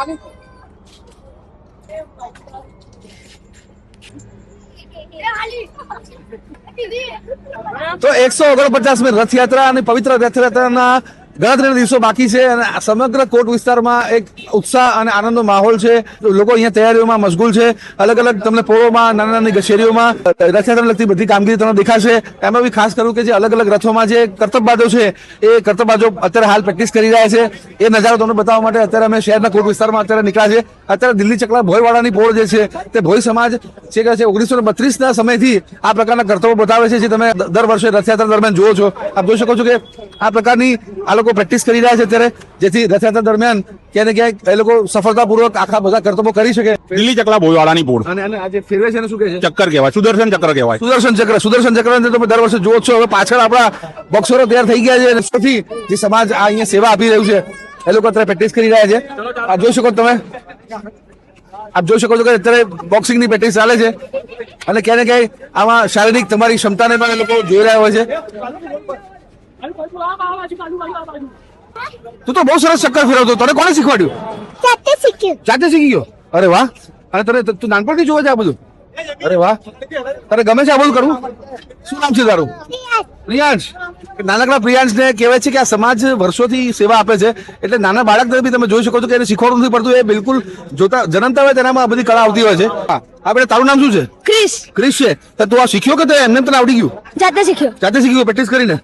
તો 149મી રથયાત્રા અને પવિત્ર રથયાત્રાના ગણતરીના દિવસો બાકી છે અને સમગ્ર કોટ વિસ્તારમાં એક ઉત્સાહ અને આનંદનો માહોલ છે. લોકો અહીંયા તૈયારીઓમાં મશગુલ છે. અલગ અલગ તમને પોળોમાં, નાના નાની શેરીઓમાં રથયાત્રાને લગતી બધી કામગીરી તમને દેખાશે. એમાં બી ખાસ કરવું કે જે અલગ અલગ રથોમાં જે કરતબબાજો છે એ કરતબબાજો અત્યારે હાલ પ્રેક્ટિસ કરી રહ્યા છે. એ નજારો તમને બતાવવા માટે અત્યારે અમે શહેરના કોટ વિસ્તારમાં અત્યારે નીકળ્યા છે. અત્યારે દિલ્હી ચકલા ભોયવાડાની પોળ જે છે તે ભોય સમાજ છે કે 1932ના સમયથી આ પ્રકારના કરતબો બતાવે છે, જે તમે દર વર્ષે રથયાત્રા દરમિયાન જુઓ છો. આપ જોઈ શકો છો કે આ પ્રકારની આ લોકો પ્રેક્ટિસ કરી રહ્યા છે અત્યારે, જેથી રથયાત્રા દરમિયાન ક્યાંક ને ક્યાંક એ લોકો સફળતાપૂર્વક આખા બધા કરતબો કરી શકે. દિલ્હી ચકલા ભોયવાડાની પોળ અને આજે ફેરવે છે શું કહે છે? ચક્કર કહેવાય, સુદર્શન ચક્ર કહેવાય. સુદર્શન ચક્ર તમે દર વર્ષે જુઓ છો. હવે પાછળ આપણા બોક્સરો તૈયાર થઈ ગયા છે. વર્ષોથી જે સમાજ આ અહીંયા સેવા આપી રહ્યું છે એ લોકો અત્યારે પ્રેક્ટિસ કરી રહ્યા છે. આ જોઈ શકો તમે, આપ જોઈ શકો છો કે અત્યારે બોક્સિંગની પ્રેક્ટિસ ચાલે છે અને ક્યાંય ને ક્યાંય આમાં શારીરિક તમારી ક્ષમતાને પણ એ લોકો જોઈ રહ્યા હોય છે. તું તો બહુ સરસ ચક્કર ફેરવતો. તને કોણે શીખવાડ્યું? જાતે શીખી ગયો? અરે વાહ. અને તને તું નાનપણથી જોવે છે આ બધું? અરે વાહ. તને ગમે છે આ બધું કરવું? શું નામ છે તારું? પ્રિયાંશ. નાનકડા પ્રિયાંશ ને કહેવાય છે કે આ સમાજ વર્ષોથી સેવા આપે છે, એટલે નાના બાળક બી તમે જોઈ શકો છો કે એને શીખવાડવું નથી પડતું. એ બિલકુલ જોતા જન્મતા હોય તેનામાં આ બધી કળા આવતી હોય છે. આપણે તારું નામ શું છે? ક્રિશ છે. તો તું આ શીખ્યો કે એમને તને આવડી ગયું? જાતે શીખ્યો પ્રેક્ટિસ કરીને.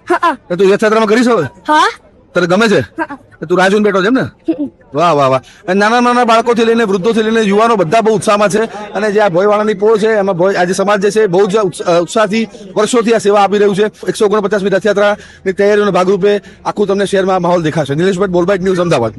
તું રથયાત્રામાં કરીશ હવે? તને ગમે છે? તું રાહ જોઈને બેઠો છે એમ ને? વાહ વાહ વાહ. નાના નાના બાળકોથી લઈને વૃદ્ધોથી લઈને યુવાનો બધા બહુ ઉત્સાહમાં છે. અને જે આ ભોયવાડાની પોળ છે એમાં આજે સમાજ જે છે બહુ જ ઉત્સાહથી વર્ષોથી આ સેવા આપી રહ્યું છે. 149મી રથયાત્રાની તૈયારીઓના ભાગરૂપે આખું તમને શહેરમાં માહોલ દેખાશે. નિલેશ ભટ્ટ, બોલબાઇટ ન્યૂઝ, અમદાવાદ.